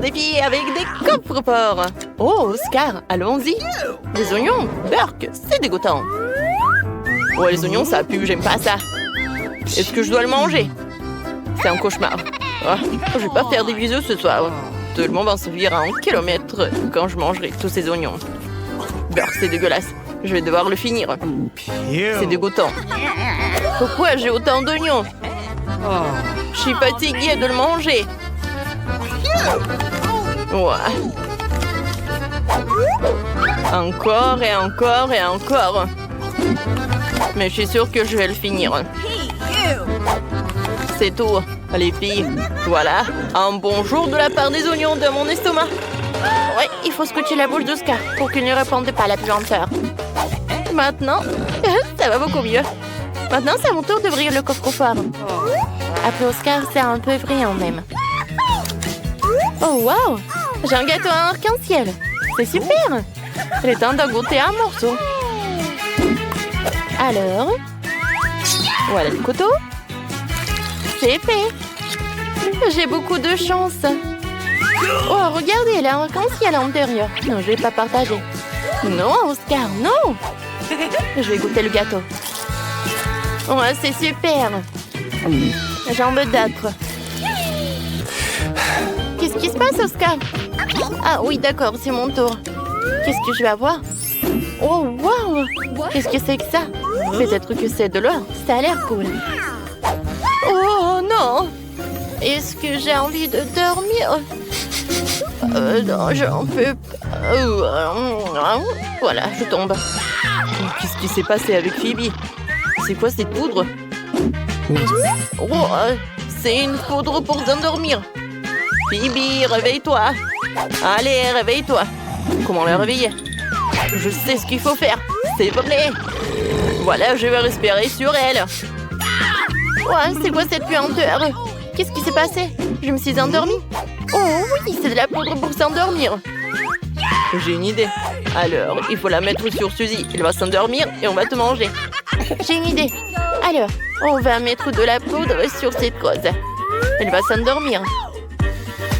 des filles avec des coffres-forts. Oh, Oscar, allons-y. Des oignons, Burk, c'est dégoûtant. Oh, les oignons, ça pue, j'aime pas ça. Est-ce que je dois le manger? C'est un cauchemar. Oh, je vais pas faire des bisous ce soir. Tout le monde va se virer en kilomètres quand je mangerai tous ces oignons. Burk, c'est dégueulasse. Je vais devoir le finir. C'est dégoûtant. Pourquoi j'ai autant d'oignons? Je suis fatiguée de le manger. Ouais. Encore et encore et encore. Mais je suis sûre que je vais le finir. C'est tout, les filles. Voilà, un bonjour de la part des oignons de mon estomac. Ouais, il faut scotcher la bouche d'Oscar pour qu'il ne réponde pas à la puanteur. Maintenant, ça va beaucoup mieux. Maintenant, c'est à mon tour d'ouvrir le coffre-fort. Après Oscar, c'est un peu brillant même. Oh, wow! J'ai un gâteau en arc-en-ciel. C'est super! Il est temps de goûter un morceau. Alors, voilà le couteau. C'est fait. J'ai beaucoup de chance. Oh, regardez, il y a un arc-en-ciel à l'intérieur. Non, je vais pas partager. Non, Oscar, non! Je vais goûter le gâteau. Ouais, c'est super. J'ai envie d'être. Qu'est-ce qui se passe, Oscar? Ah oui, d'accord, c'est mon tour. Qu'est-ce que je vais avoir? Oh, wow! Qu'est-ce que c'est que ça? Peut-être que c'est de l'or. Ça a l'air cool. Oh non! Est-ce que j'ai envie de dormir? Non, j'en peux pas. Voilà, je tombe. Qu'est-ce qui s'est passé avec Phoebe? C'est quoi cette poudre? Oh, c'est une poudre pour s'endormir. Phoebe, réveille-toi. Allez, réveille-toi. Comment la réveiller? Je sais ce qu'il faut faire. C'est vrai. Voilà, je vais respirer sur elle. Ouais, c'est quoi cette puanteur? Qu'est-ce qui s'est passé? Je me suis endormie. Oh oui, c'est de la poudre pour s'endormir. J'ai une idée. Alors, il faut la mettre sur Suzy. Elle va s'endormir et on va te manger. J'ai une idée. Alors, on va mettre de la poudre sur cette cause. Elle va s'endormir.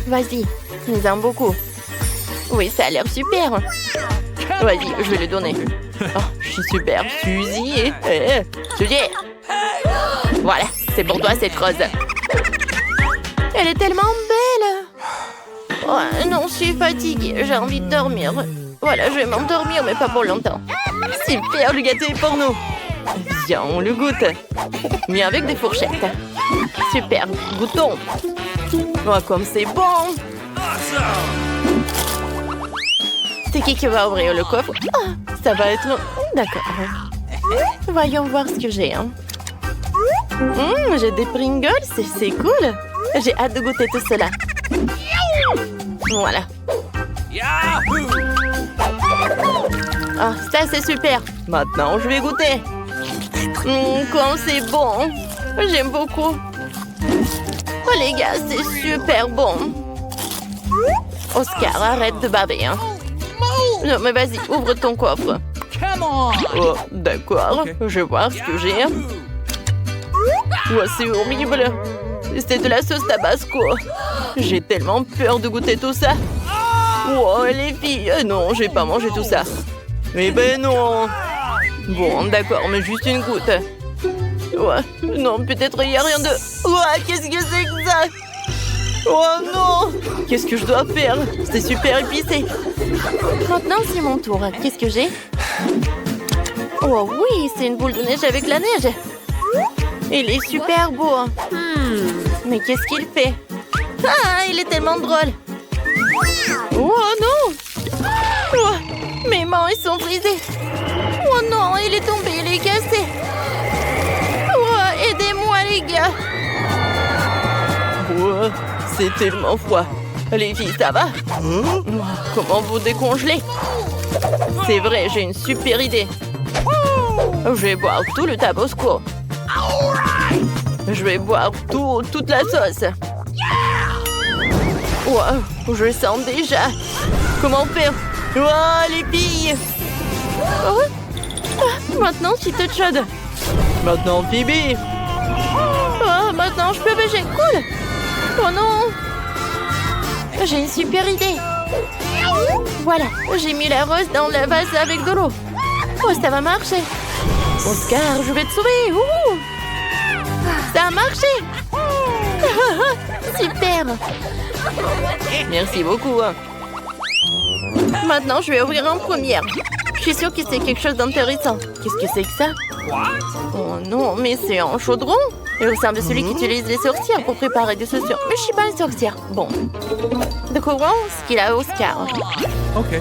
Vas-y, nous en beaucoup. Oui, ça a l'air super. Vas-y, je vais le donner. Oh, je suis super. Suzy. Suzy. Voilà, c'est pour toi cette rose. Elle est tellement belle. Oh, non, je suis fatiguée. J'ai envie de dormir. Voilà, je vais m'endormir, mais pas pour longtemps. Super, le gâteau est pour nous. Viens, on le goûte. Mais avec des fourchettes. Super, goûtons. Oh, comme c'est bon. C'est qui va ouvrir le coffre? Oh, ça va être... D'accord. Voyons voir ce que j'ai. Hein. J'ai des Pringles, c'est cool. J'ai hâte de goûter tout cela. Voilà. Ah, ça c'est super. Maintenant, je vais goûter. Comme c'est bon. J'aime beaucoup. Oh les gars, c'est super bon. Oscar, arrête de baver. Hein. Non, mais vas-y, ouvre ton coffre. Oh, d'accord. Je vais voir ce que j'ai. Oh, c'est horrible. C'est de la sauce tabasco. J'ai tellement peur de goûter tout ça. Oh, les filles. Non, je vais pas manger tout ça. Eh ben non. Bon, d'accord, mais juste une goutte. Ouais. Non, peut-être il n'y a rien de... Ouais, qu'est-ce que c'est que ça? Oh non! Qu'est-ce que je dois faire? C'est super épicé. Maintenant, c'est mon tour. Qu'est-ce que j'ai? Oh oui, c'est une boule de neige avec la neige. Il est super beau. Mais qu'est-ce qu'il fait? Ah, il est tellement drôle. Oh non! Oh, mes mains, ils sont brisées. Oh non, il est tombé, il est cassé. Oh, aidez-moi, les gars. Oh, c'est tellement froid. Les filles, ça va? Comment vous décongeler? C'est vrai, j'ai une super idée. Je vais boire tout le tabasco. Je vais boire toute la sauce. Wow, je le sens déjà. Comment faire? Oh, les filles! Oh. Ah, maintenant, tu te chaude. Maintenant, Phoebe. Oh, maintenant, je peux bouger. Cool. Oh non. J'ai une super idée. Voilà, j'ai mis la rose dans la vase avec de l'eau. Oh, ça va marcher. Oscar, je vais te sauver. Ouh. Ça a marché. Super. Merci beaucoup. Maintenant, je vais ouvrir en première. Je suis sûre que c'est quelque chose d'intéressant. Qu'est-ce que c'est que ça? Oh non, mais c'est un chaudron. Il ressemble à celui qu'utilisent les sorcières pour préparer des chaussures. Mais je suis pas une sorcière. Bon. Découvrons ce qu'il a Oscar. Ok.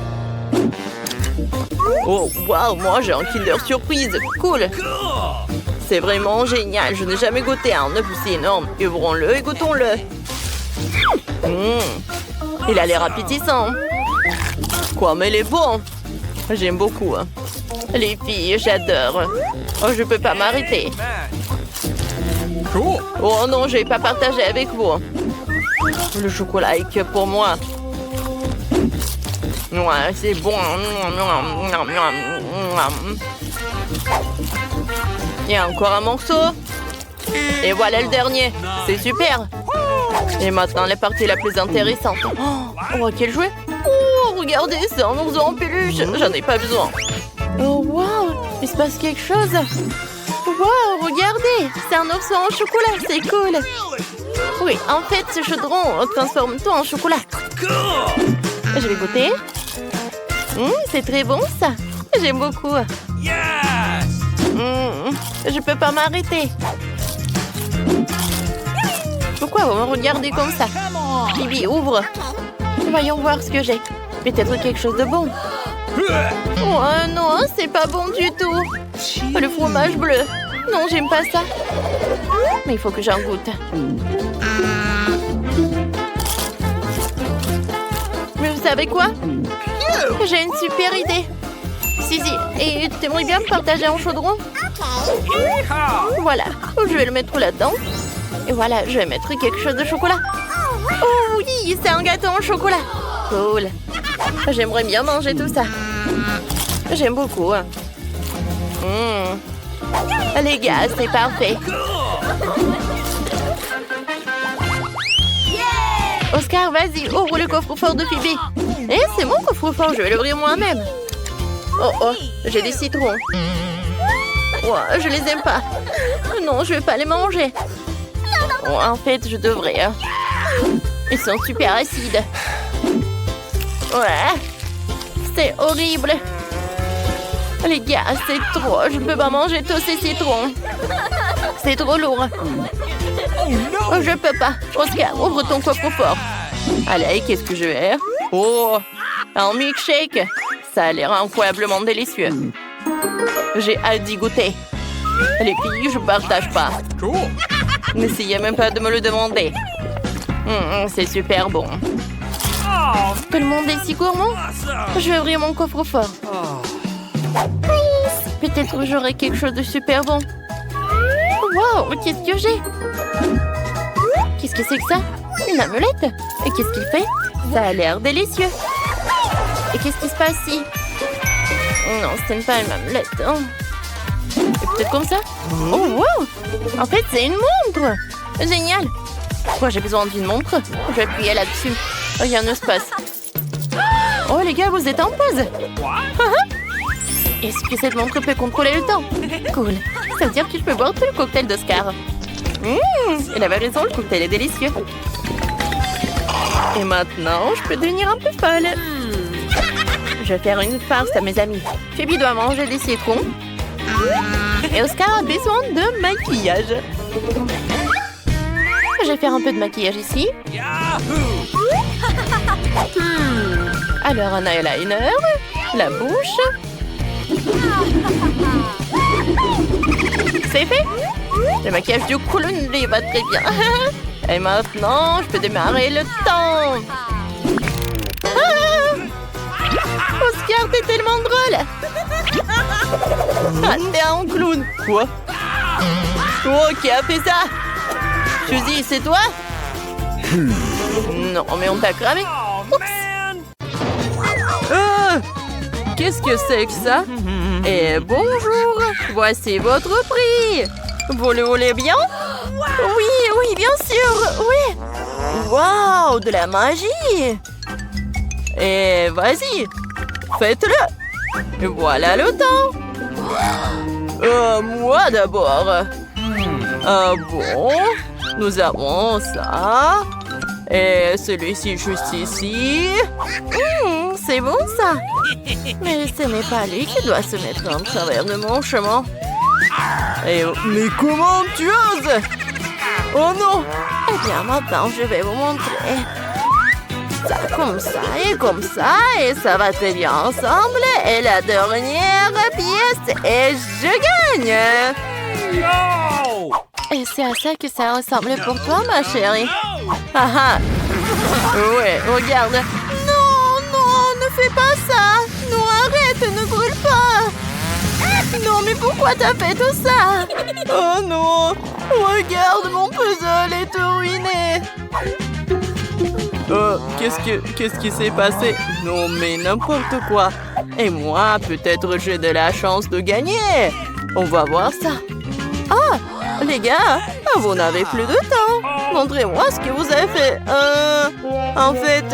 Oh, waouh, moi j'ai un Kinder Surprise. Cool. C'est vraiment génial. Je n'ai jamais goûté un œuf aussi énorme. Ouvrons-le et goûtons-le. Il a l'air appétissant. Quoi, mais il est bon. J'aime beaucoup. Les filles, j'adore. Oh, je peux pas m'arrêter. Cool. Oh non, je vais pas partager avec vous. Le chocolat est que pour moi. Ouais, c'est bon. Il y a encore un morceau. Et voilà le dernier. C'est super. Et maintenant, la partie la plus intéressante. Oh, quel jouet. Oh, regardez, c'est un ourson en peluche. J'en ai pas besoin. Oh, wow. Il se passe quelque chose. Wow, regardez. C'est un ourson en chocolat. C'est cool. Oui, en fait, ce chaudron transforme tout en chocolat. Je vais goûter. C'est très bon, ça. J'aime beaucoup. Je peux pas m'arrêter. Pourquoi vous me regardez comme ça? Bibi, ouvre. Voyons voir ce que j'ai. Peut-être quelque chose de bon. Oh non, c'est pas bon du tout. Le fromage bleu. Non, j'aime pas ça. Mais il faut que j'en goûte. Mais vous savez quoi? J'ai une super idée. Zizi, et t'aimerais bien me partager un chaudron? Voilà, je vais le mettre là-dedans. Et voilà, je vais mettre quelque chose de chocolat. Oh oui, c'est un gâteau en chocolat. Cool. J'aimerais bien manger tout ça. J'aime beaucoup. Les gars, c'est parfait. Oscar, vas-y, ouvre le coffre-fort de Phoebe. Eh, c'est mon coffre-fort, je vais l'ouvrir moi-même. Oh, j'ai des citrons. Oh, je les aime pas. Non, je vais pas les manger. Oh, en fait, je devrais. Ils sont super acides. Ouais, c'est horrible. Les gars, c'est trop. Je peux pas manger tous ces citrons. C'est trop lourd. Oh, je peux pas. Oscar, ouvre ton coffre-fort. Allez, qu'est-ce que je vais? Oh, un milkshake. Ça a l'air incroyablement délicieux. J'ai hâte d'y goûter. Les filles, je partage pas. Cool. N'essayez même pas de me le demander. C'est super bon. Tout le monde est si gourmand. Je vais ouvrir mon coffre-fort. Peut-être j'aurai quelque chose de super bon. Wow, qu'est-ce que j'ai? Qu'est-ce que c'est que ça? Une amulette? Et qu'est-ce qu'il fait? Ça a l'air délicieux. Et qu'est-ce qui se passe ici? Non, ce n'est pas une amulette. Hein. C'est peut-être comme ça? Oh, wow! En fait, c'est une montre! Génial! Pourquoi j'ai besoin d'une montre? Je vais appuyer là-dessus. Oh, il y a un espace. Oh, les gars, vous êtes en pause! Est-ce que cette montre peut contrôler le temps? Cool! Ça veut dire que je peux boire tout le cocktail d'Oscar. Elle avait raison, le cocktail est délicieux. Et maintenant, je peux devenir un peu folle. Je vais faire une farce à mes amis. Phoebe doit manger des citrons. Et Oscar a besoin de maquillage. Je vais faire un peu de maquillage ici. Alors, un eyeliner, la bouche. C'est fait. Le maquillage du clown lui va très bien. Et maintenant, je peux démarrer le temps. Oscar, t'es tellement drôle. Ah, t'es un clown. Quoi? Oh, qui a fait ça? Suzy, c'est toi? Non, mais on t'a cramé. Oups. Qu'est-ce que c'est que ça? Et bonjour, voici votre prix. Vous le voulez bien? Oui, oui, bien sûr, oui. Waouh, de la magie! Et vas-y, faites-le! Et voilà le temps! Moi d'abord! Ah bon? Nous avons ça. Et celui-ci juste ici. C'est bon ça. Mais ce n'est pas lui qui doit se mettre en travers de mon chemin. Et mais comment tu oses? Oh non! Eh bien maintenant je vais vous montrer. Ça comme ça et ça va très bien ensemble. Et la dernière pièce et je gagne! No! Et c'est à ça que ça ressemble pour toi, ma chérie. Ah ah. Ouais, regarde. Non, non, ne fais pas ça. Non, arrête, ne brûle pas. Non, mais pourquoi t'as fait tout ça? Oh non. Regarde, mon puzzle est tout ruiné. Qu'est-ce qui s'est passé? Non, mais n'importe quoi. Et moi, peut-être j'ai de la chance de gagner. On va voir ça. Ah! Les gars, vous n'avez plus de temps. Montrez-moi ce que vous avez fait. En fait,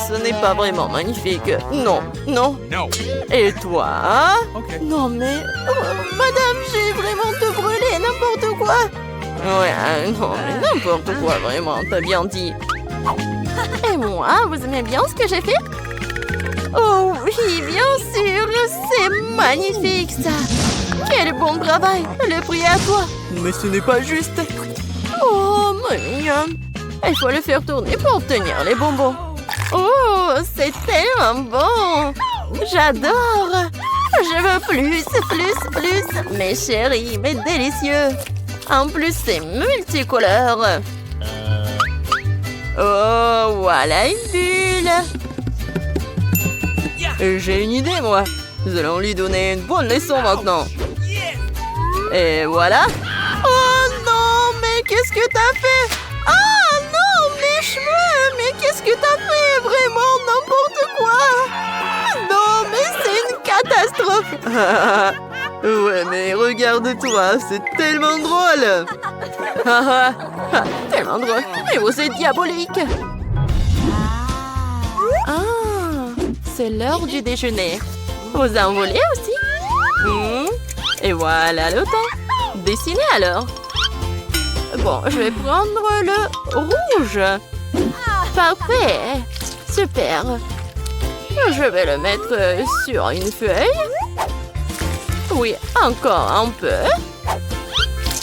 ce n'est pas vraiment magnifique. Non, non. Et toi? Non, mais... madame, j'ai vraiment te brûlé, n'importe quoi. Ouais, non, mais n'importe quoi, vraiment, t'as bien dit. Et moi, vous aimez bien ce que j'ai fait? Oh oui, bien sûr, c'est magnifique, ça. Quel bon travail! Le prix est à toi! Mais ce n'est pas juste! Oh, mignon! Il faut le faire tourner pour obtenir les bonbons! Oh, c'est tellement bon! J'adore! Je veux plus, plus, plus! Mes chéris, mais délicieux! En plus, c'est multicolore! Oh, voilà une bulle! J'ai une idée, moi! Nous allons lui donner une bonne leçon maintenant! Et voilà. Oh non, mais qu'est-ce que t'as fait? Ah non, mes cheveux. Mais qu'est-ce que t'as fait? Vraiment n'importe quoi. Non, mais c'est une catastrophe. Ouais, mais regarde-toi, c'est tellement drôle. Tellement drôle. Mais vous êtes diabolique. Ah, c'est l'heure du déjeuner. Vous en voulez aussi? Et voilà le temps. Dessinez alors. Bon, je vais prendre le rouge. Parfait. Super. Je vais le mettre sur une feuille. Oui, encore un peu.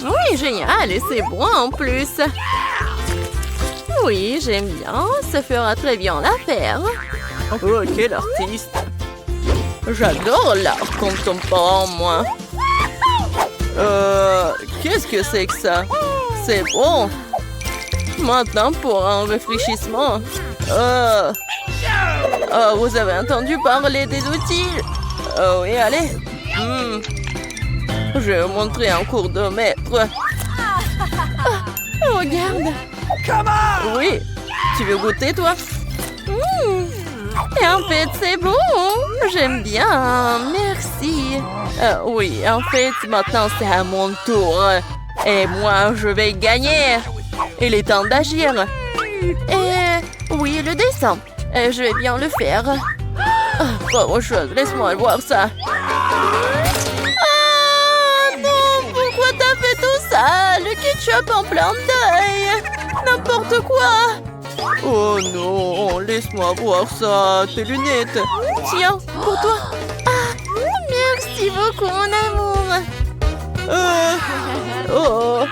Oui, génial. Et c'est bon en plus. Oui, j'aime bien. Ça fera très bien l'affaire. Oh, quel artiste. J'adore l'art contemporain, moi. Qu'est-ce que c'est que ça? C'est bon. Maintenant pour un rafraîchissement. Vous avez entendu parler des outils? Oh oui, allez. Je vais vous montrer un cours de maître. Regarde. Oui. Tu veux goûter, toi? Et en fait, c'est bon. J'aime bien. Merci. Oui, en fait, maintenant, c'est à mon tour. Et moi, je vais gagner. Il est temps d'agir. Et oui, le dessin. Je vais bien le faire. Pas grand-chose. Laisse-moi voir ça. Ah non, pourquoi t'as fait tout ça? Le ketchup en plein d'œil. N'importe quoi. Oh non, laisse-moi voir ça, tes lunettes. Tiens, pour toi. Ah, merci beaucoup, mon amour. Oh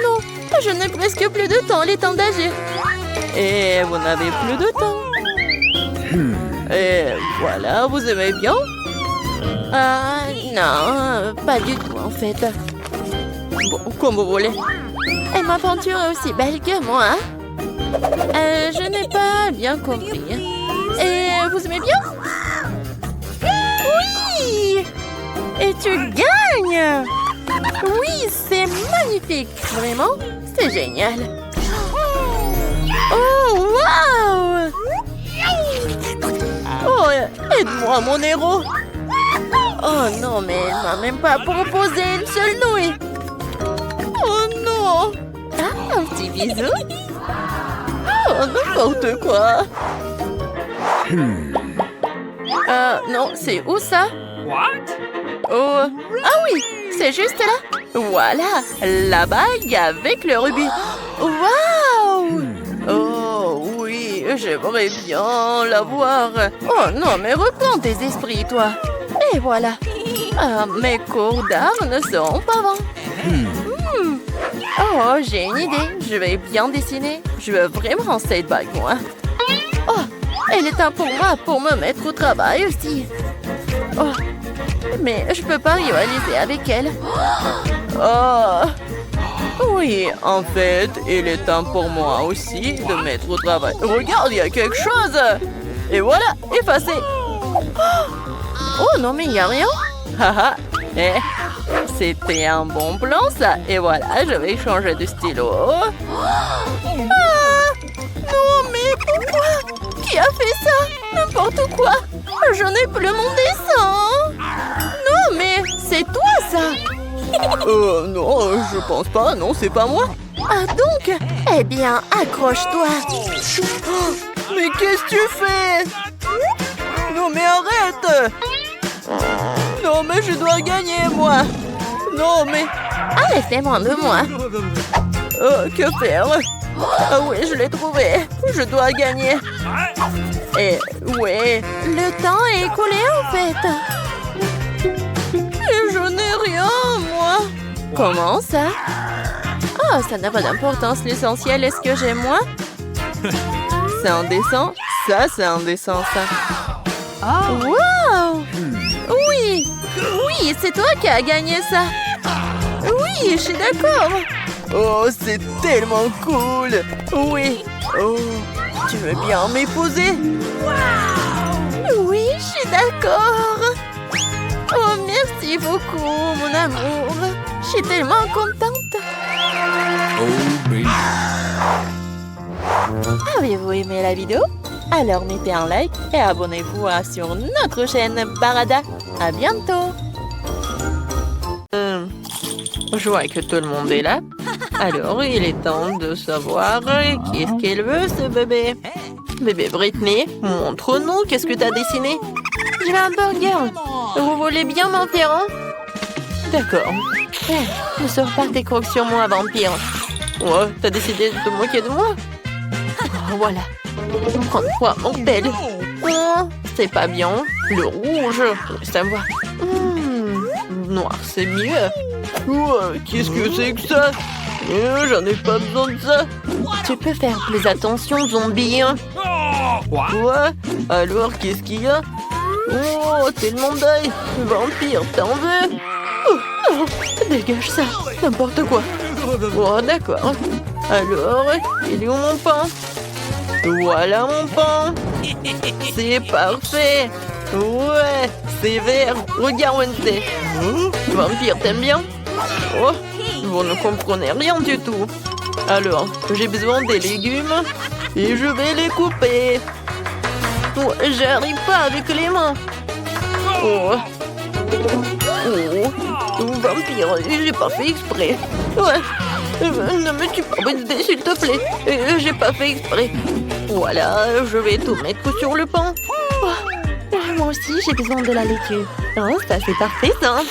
non, je n'ai presque plus de temps, il est temps d'agir. Et vous n'avez plus de temps. Et voilà, vous aimez bien? Non, pas du tout en fait. Bon, comme vous voulez. Et ma peinture est aussi belle que moi. Je n'ai pas bien compris. Et vous aimez bien? Oui! Et tu gagnes! Oui, c'est magnifique! Vraiment, c'est génial! Oh, wow! Oh, aide-moi, mon héros! Oh non, mais elle m'a même pas proposé une seule nouille! Oh non! Ah, un petit bisou! Oh, n'importe quoi. Non, c'est où ça? Oh, ah oui, c'est juste là. Voilà, la bague avec le rubis. Waouh! Oh oui, j'aimerais bien l'avoir. Oh non, mais reprends tes esprits, toi. Et voilà. Ah, mes cours d'art ne seront pas vains. Oh, j'ai une idée. Je vais bien dessiner. Je veux vraiment cette bague, moi. Oh, elle est temps pour moi pour me mettre au travail aussi. Oh, mais je peux pas rivaliser avec elle. Oh, oui, en fait, il est temps pour moi aussi de mettre au travail. Regarde, il y a quelque chose. Et voilà, effacé. Oh non, mais il n'y a rien. Haha, c'était un bon plan, ça. Et voilà, je vais changer de stylo. Ah, non, mais pourquoi? Qui a fait ça? N'importe quoi. Je n'ai plus mon dessin. Non, mais c'est toi, ça. Non, je pense pas. Non, c'est pas moi. Ah, donc? Eh bien, accroche-toi. Mais qu'est-ce que tu fais? Non, mais arrête. Non, mais je dois gagner, moi. Non, mais... Arrêtez-moi de moi. Que faire? Ah oui, je l'ai trouvé. Je dois gagner. Et ouais, le temps est écoulé, en fait. Et je n'ai rien, moi. Comment ça? Ah, ça n'a pas d'importance. L'essentiel, est-ce que j'ai moi? C'est indécent. Ça, c'est indécent, ça. Wow! Oui! Oui, c'est toi qui as gagné ça. Oui, je suis d'accord. Oh, c'est tellement cool. Oui. Oh, tu veux bien m'épouser? Oui, je suis d'accord. Oh, merci beaucoup, mon amour. Je suis tellement contente. Avez-vous aimé la vidéo? Alors mettez un like et abonnez-vous sur notre chaîne Barada. À bientôt! Je vois que tout le monde est là. Alors, il est temps de savoir qu'est-ce qu'elle veut, ce bébé. Bébé Britney, montre-nous, qu'est-ce que t'as dessiné? Je veux un burger. Vous voulez bien m'en faire un? D'accord. Ne sors pas tes crocs sur moi, vampire. Oh, t'as décidé de te moquer de moi? Oh, voilà. Prends-toi, mon belle. Oh, c'est pas bien. Le rouge, ça va. Noir, c'est mieux. Oh, qu'est-ce que c'est que ça? J'en ai pas besoin de ça. Tu peux faire plus attention, zombie. Quoi? Alors, qu'est-ce qu'il y a? Oh, tellement d'œil. Vampire, t'en veux? Oh, dégage ça. N'importe quoi. Oh, d'accord. Alors, il est où mon pain? Voilà mon pain. C'est parfait. Ouais, c'est vert. Regarde, Wednesday. Vampire, t'aimes bien? Oh, vous ne comprenez rien du tout. Alors, j'ai besoin des légumes et je vais les couper. Oh, j'arrive pas avec les mains. Oh. Oh, vampire, j'ai pas fait exprès. Ouais. Ne me tue pas, Wednesday, s'il te plaît. J'ai pas fait exprès. Voilà, je vais tout mettre sur le pain. Oh, moi aussi, j'ai besoin de la laitue. Oh, ça, c'est parfait, ça.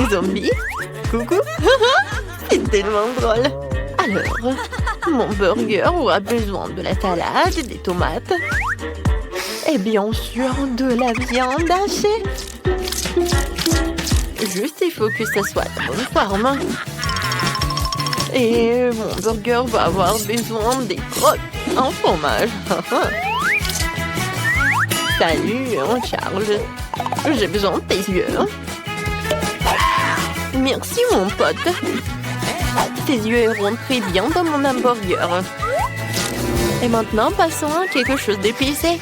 Zombie, coucou. C'est tellement drôle. Alors, mon burger aura besoin de la salade, des tomates et bien sûr de la viande hachée. Juste, il faut que ça soit de bonne forme. Et mon burger va avoir besoin des crottes en fromage. Salut, Charles. J'ai besoin de tes yeux. Merci, mon pote. Tes yeux iront très bien dans mon hamburger. Et maintenant, passons à quelque chose d'épicé.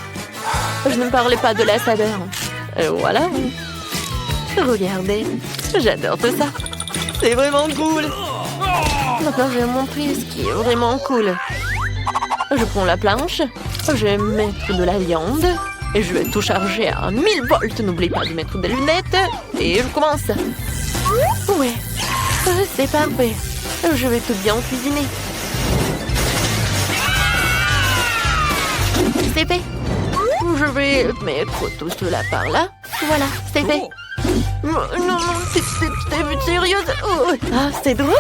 Je ne parlais pas de la saveur. Voilà. Regardez, j'adore tout ça. C'est vraiment cool. Maintenant, je vais montrer ce qui est vraiment cool. Je prends la planche, je vais mettre de la viande et je vais tout charger à 1000 volts. N'oublie pas de mettre des lunettes et je commence. Ouais, c'est parfait. Je vais tout bien cuisiner. C'est fait. Je vais mettre tout cela par là. Voilà, c'est fait. Non, t'es sérieuse? Oh. Ah, c'est drôle.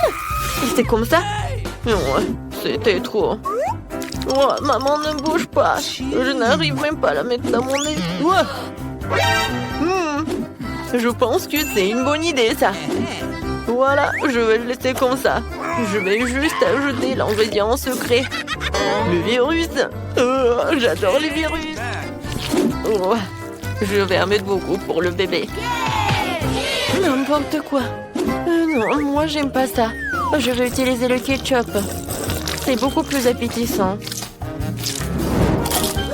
C'est comme ça? Non, c'était trop. Oh, maman, ne bouge pas. Je n'arrive même pas à la mettre dans mon nez. Oh. Je pense que c'est une bonne idée, ça. Voilà, je vais le laisser comme ça. Je vais juste ajouter l'ingrédient secret. Le virus. Oh, j'adore les virus. Oh, je vais en mettre beaucoup pour le bébé. N'importe quoi. Non, moi j'aime pas ça. Je vais utiliser le ketchup. C'est beaucoup plus appétissant.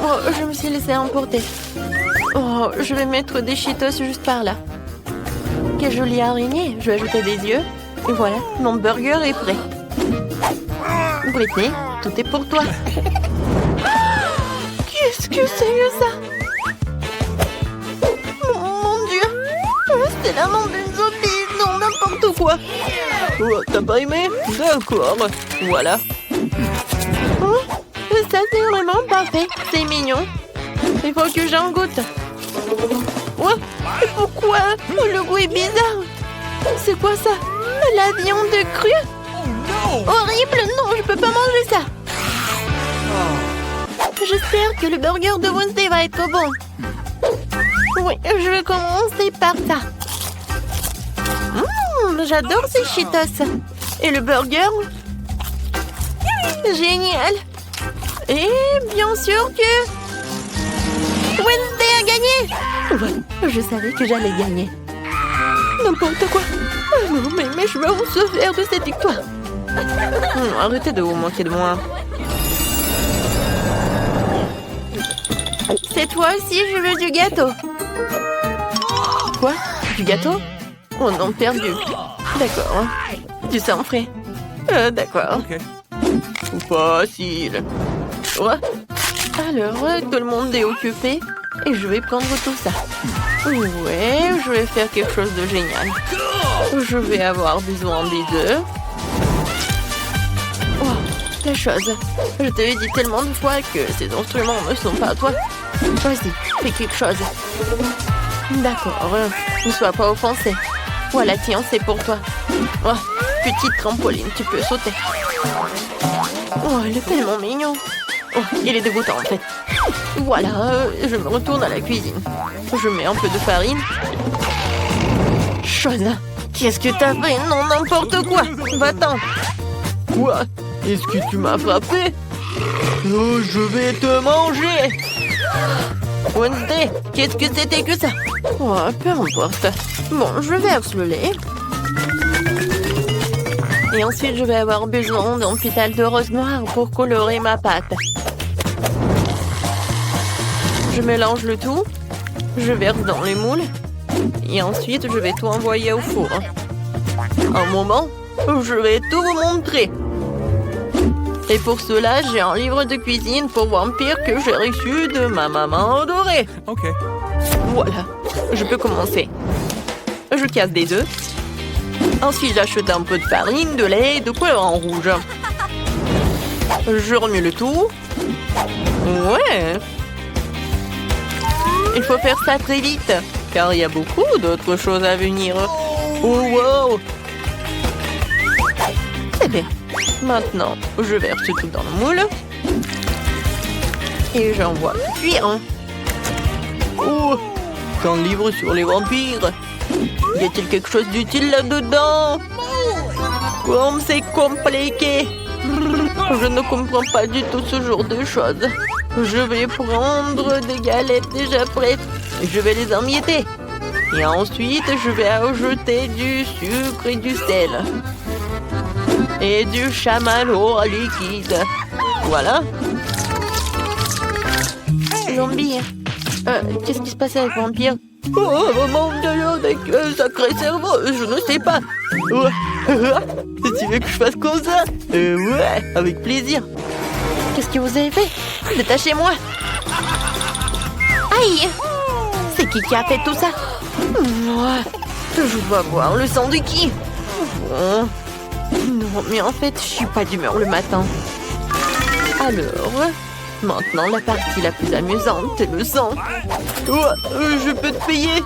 Oh, je me suis laissée emporter. Oh, je vais mettre des Cheetos juste par là. Quelle jolie araignée. Je vais ajouter des yeux. Et voilà, mon burger est prêt. Britney, tout est pour toi. Qu'est-ce que c'est que ça? Mon Dieu. C'est la main d'une zombie. Non, n'importe quoi. Oh, t'as pas aimé? D'accord. Voilà. Oh, ça, c'est vraiment parfait. C'est mignon. Il faut que j'en goûte. Oh, pourquoi? Le goût est bizarre. C'est quoi ça? La viande crue? Horrible! Non, je peux pas manger ça. J'espère que le burger de Wednesday va être bon. Oui, je vais commencer par ça. J'adore ces Cheetos. Et le burger? Génial. Et bien sûr que Wednesday a gagné. Ouais, je savais que j'allais gagner. N'importe quoi. Oh non, mais mes cheveux vont se faire de cette victoire. Arrêtez de vous moquer de moi. Cette fois aussi, je veux du gâteau. Quoi? Du gâteau? Oh non, perdu. D'accord. Tu sens frais. D'accord. Okay. Facile. Ouais. Alors, tout le monde est occupé et je vais prendre tout ça. Ouais, je vais faire quelque chose de génial. Je vais avoir besoin des œufs. Oh, la chose. Je te l'ai dit tellement de fois que ces instruments ne sont pas à toi. Vas-y, fais quelque chose. D'accord, ne sois pas offensé. Voilà, tiens, c'est pour toi. Oh, petite trampoline, tu peux sauter. Oh, il est tellement mignon. Oh, il est dégoûtant en fait. Voilà, je me retourne à la cuisine. Je mets un peu de farine. Chose, qu'est-ce que t'as fait? Non, n'importe quoi. Va-t'en. Quoi? Est-ce que tu m'as frappé? Oh, je vais te manger. Wednesday, qu'est-ce que c'était que ça? Oh, peu importe. Bon, je verse le lait. Et ensuite, je vais avoir besoin d'un pétale de rose noir pour colorer ma pâte. Je mélange le tout. Je verse dans les moules. Et ensuite, je vais tout envoyer au four. Un moment, je vais tout vous montrer. Et pour cela, j'ai un livre de cuisine pour vampires que j'ai reçu de ma maman adorée. Ok. Voilà, je peux commencer. Je casse des œufs. Ensuite, j'achète un peu de farine, de lait et de couleur en rouge. Je remue le tout. Ouais. Il faut faire ça très vite, car il y a beaucoup d'autres choses à venir. Oh, wow. C'est bien. Maintenant, je verse tout dans le moule. Et j'envoie cuire. Oh, c'est un livre sur les vampires. Y a-t-il quelque chose d'utile là-dedans? Comme c'est compliqué. Je ne comprends pas du tout ce genre de choses. Je vais prendre des galettes déjà prêtes. Et je vais les emietter. Et ensuite, je vais ajouter du sucre et du sel. Et du chamallow liquide. Voilà. Zombie. Qu'est-ce qui se passe avec Vampire? Oh mon Dieu, avec sacré cerveau, je ne sais pas. Tu veux que je fasse comme ça? Ouais, avec plaisir. Qu'est-ce que vous avez fait? Détachez-moi. Aïe! C'est qui a fait tout ça? Moi, je dois voir le sang de qui? Bon. Non, mais en fait, je suis pas d'humeur le matin. Alors, Maintenant, la partie la plus amusante, le sang. Oh, je peux te payer.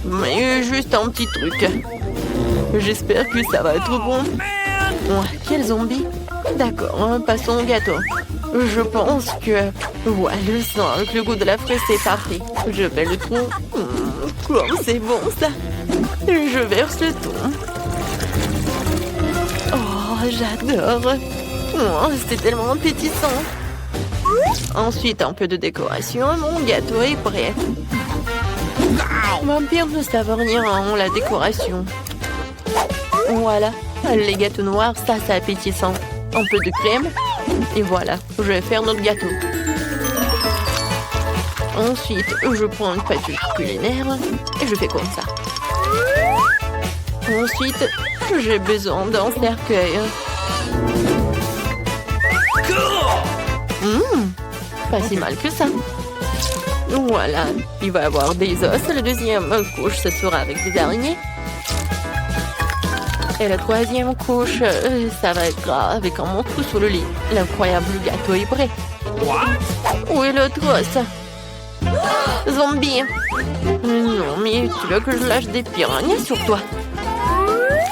Mais juste un petit truc. J'espère que ça va être bon. Oh, quel zombie. D'accord, passons au gâteau. Je pense que... Ouais, le sang avec le goût de la fraise, c'est parfait. Je vais le trou. Comme c'est bon, ça. Je verse le tout. Oh, j'adore. Oh, c'est tellement appétissant. Ensuite, un peu de décoration. Mon gâteau est prêt. Bien, nous savourons la décoration. Voilà. Les gâteaux noirs, ça, c'est appétissant. Un peu de crème. Et voilà, je vais faire notre gâteau. Ensuite, je prends une pâte culinaire et je fais comme ça. Ensuite, j'ai besoin d'un cercueil. Pas si mal que ça. Voilà, il va y avoir des os. La deuxième couche, ce sera avec des araignées. Et la troisième couche, ça va être avec un monstre sur le lit. L'incroyable gâteau est prêt. Où est l'autre os? Zombie. Non, mais tu veux que je lâche des piranhas sur toi?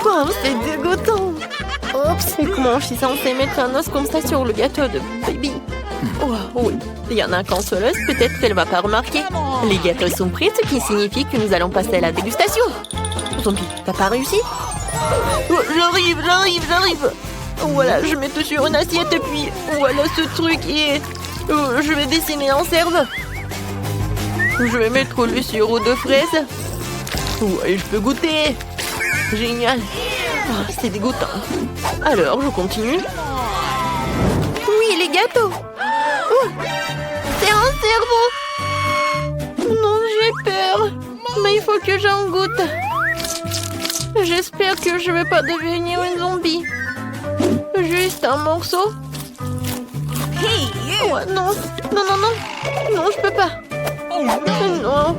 Oh, c'est dégoûtant. Oups, et comment je suis censée mettre un os comme ça sur le gâteau de baby? Oh, oui, il y en a qu'un seul os, peut-être qu'elle ne va pas remarquer. Les gâteaux sont prêts, ce qui signifie que nous allons passer à la dégustation. Zombie, t'as pas réussi? Oh, j'arrive. Voilà, je mets tout sur une assiette et puis voilà ce truc et je vais dessiner un cerveau. Je vais mettre le sirop de fraise. Ouais, je peux goûter. Génial. Oh, c'est dégoûtant. Alors, je continue. Oui, les gâteaux. Oh, c'est un cerveau. Non, j'ai peur. Mais il faut que j'en goûte. J'espère que je ne vais pas devenir une zombie. Juste un morceau. Ouais, non, je peux pas. Non.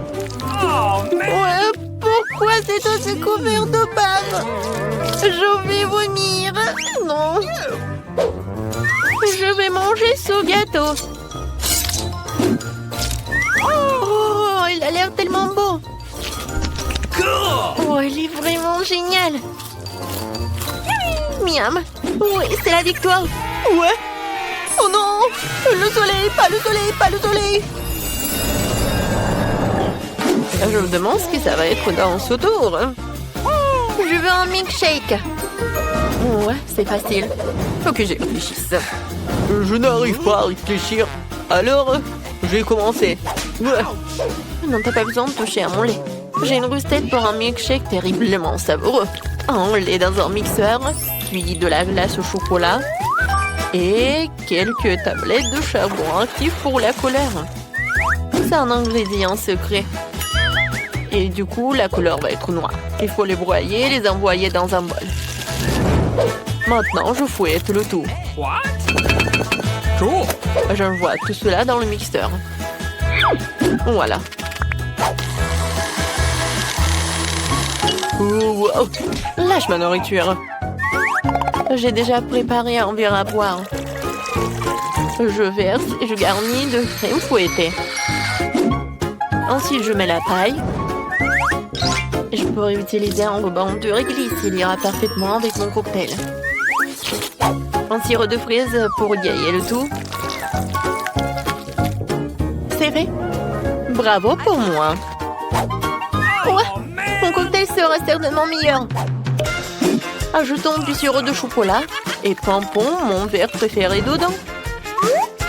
Ouais, pourquoi c'est aussi couvert de bave? Je vais vomir. Non. Je vais manger ce gâteau. Oh, il a l'air tellement beau. Oh, il est vraiment génial. Miam. Oui, c'est la victoire. Ouais. Oh non. Le soleil, pas le soleil. Je me demande ce que ça va être dans ce tour. Je veux un milkshake. Ouais, c'est facile. Faut que j'y réfléchisse. Je n'arrive pas à réfléchir. Alors, je vais commencer. Ouais. Non, t'as pas besoin de toucher à mon lait. J'ai une recette pour un milkshake terriblement savoureux. Un lait dans un mixeur, puis de la glace au chocolat et quelques tablettes de charbon actif pour la couleur. C'est un ingrédient secret. Et du coup, la couleur va être noire. Il faut les broyer et les envoyer dans un bol. Maintenant, je fouette le tout. J'envoie tout cela dans le mixeur. Voilà. Oh, wow. Lâche ma nourriture. J'ai déjà préparé un verre à boire. Je verse et je garnis de crème fouettée. Ensuite, je mets la paille. Je pourrais utiliser un ruban de réglisse. Il ira parfaitement avec mon cocktail. Un sirop de fraise pour égayer le tout. C'est fait. Bravo pour moi. Ouais, mon cocktail sera certainement meilleur. Ajoutons du sirop de chocolat et pompons mon verre préféré dedans.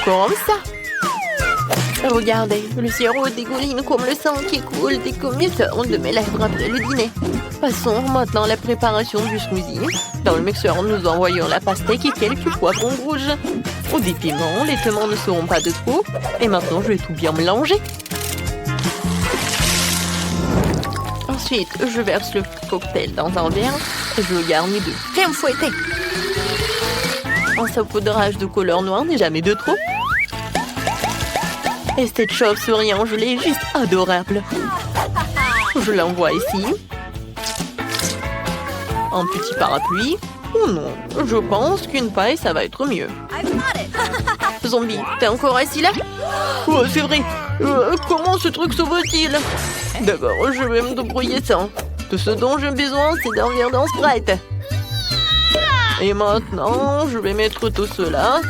Comme ça. Regardez, le sirop dégouline comme le sang qui coule des commetteurs de mes lèvres après le dîner. Passons maintenant à la préparation du smoothie. Dans le mixeur, nous envoyons la pastèque et quelques poivrons rouges. Au des piments, les tenants ne seront pas de trop. Et maintenant, je vais tout bien mélanger. Ensuite, je verse le cocktail dans un verre et je le garnis de crème fouettée. Un saupoudrage de couleur noire n'est jamais de trop. Et cette chauve-souris en gelée est juste adorable. Je l'envoie ici. Un petit parapluie. Oh non, je pense qu'une paille, ça va être mieux. Zombie, t'es encore assis là? Oh, c'est vrai. Comment ce truc s'ouvre-t-il? D'accord, je vais me débrouiller sans. Tout ce dont j'ai besoin, c'est d'un verre dans Sprite. Et maintenant, je vais mettre tout cela.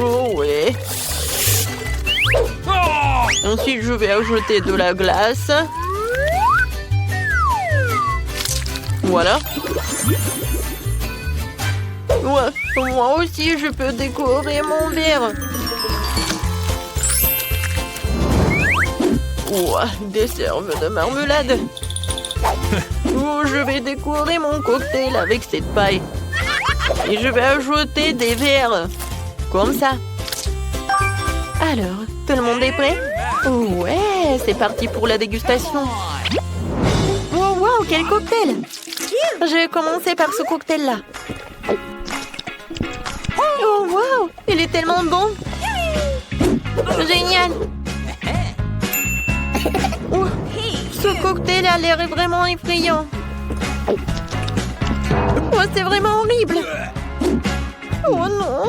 Oh ouais. Ensuite, je vais ajouter de la glace. Voilà. Ouais, moi aussi, je peux décorer mon verre. Ouah, des cerves de marmelade. Oh, je vais décorer mon cocktail avec cette paille. Et je vais ajouter des verres. Comme ça. Alors, tout le monde est prêt? Ouais, c'est parti pour la dégustation. Wow, wow, quel cocktail! Je vais commencer par ce cocktail-là. Oh, wow, il est tellement bon. Génial. Oh, ce cocktail a l'air vraiment effrayant. Oh, c'est vraiment horrible. Oh non.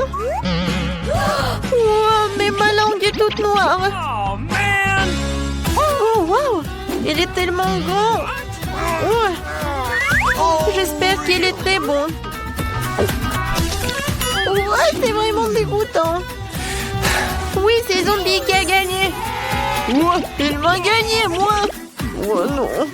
Oh, mais ma langue est toute noire. Oh, wow. Il est tellement grand. Oh. J'espère qu'il est très bon. Oh, c'est vraiment dégoûtant. Oui, c'est Zombie qui a gagné. Oh, il m'a gagné, moi. Oh non.